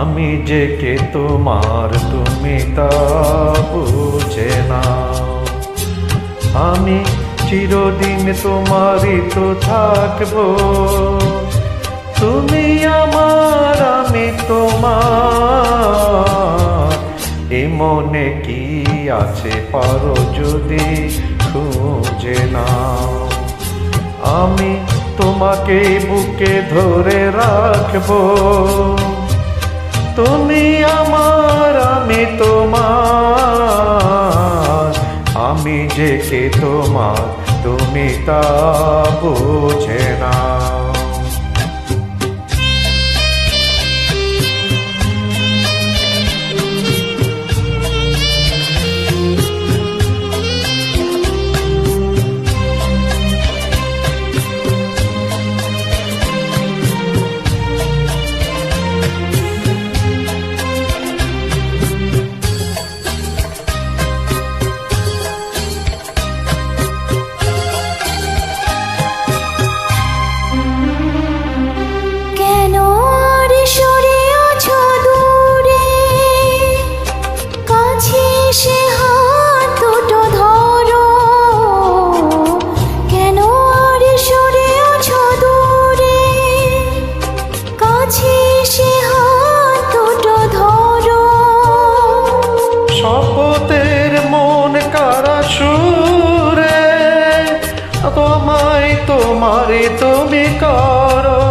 আমি যে কে তোমার তুমি তা বুঝে না। আমি চিরদিন তোমারই তো থাকবো, তুমি আমার আমি তোমার। এ মনে কি আছে পারো যদি খুঁজে নাও। আমি তোমাকে বুকে ধরে রাখবো, তুমি আমার আমি তোমার। আমি যে কে তোমার তুমি তা বুঝে না। শপথের মন কারা সুরে তোমায় তোমারে তুমি করো।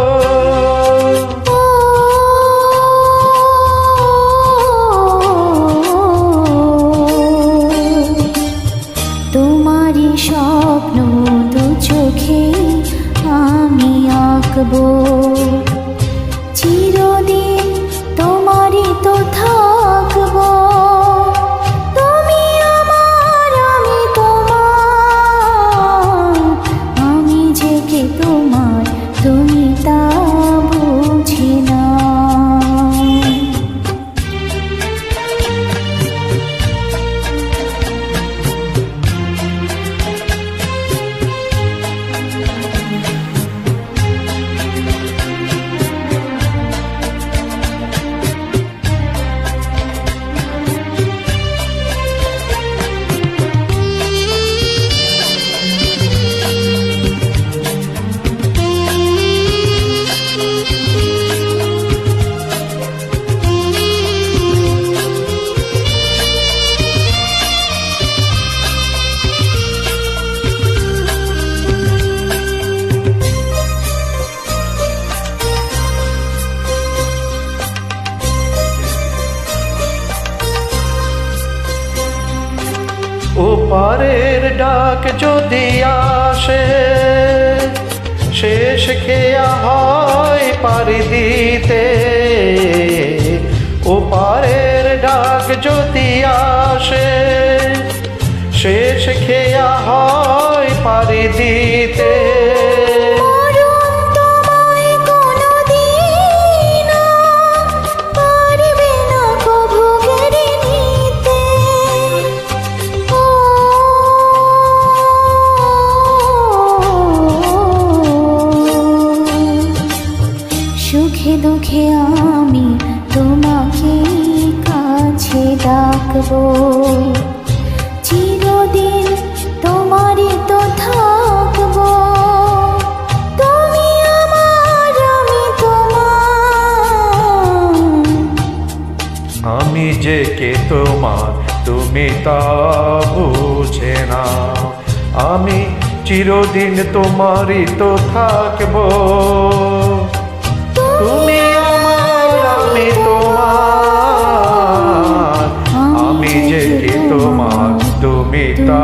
তোমারই স্বপ্ন দু চোখে আমি আঁকবো, চিরদিন তোমারই তো থাকবো। তুমি আমার আমি তোমার, আমি যে কে তোমার তুমি তা বুঝে না। ওপারের ডাক যদি আসে, শেষ খেয়া হয় পাড়ি দিতে। ওপারের ডাক যদি আসে, শেষ খেয়া হয় পাড়ি দিতে। সুখে দুঃখে আমি তোমাকে কাছে ডাকবো, চিরদিন তোমারই তো থাকবো। তুমি আমার আমি তোমার, আমি যে কে তোমার তুমি তা বুঝে না। আমি চিরদিন তোমারই তো থাকবো, তুমি আমার আমি তোমার। আমি যে কে তোমার তুমি তা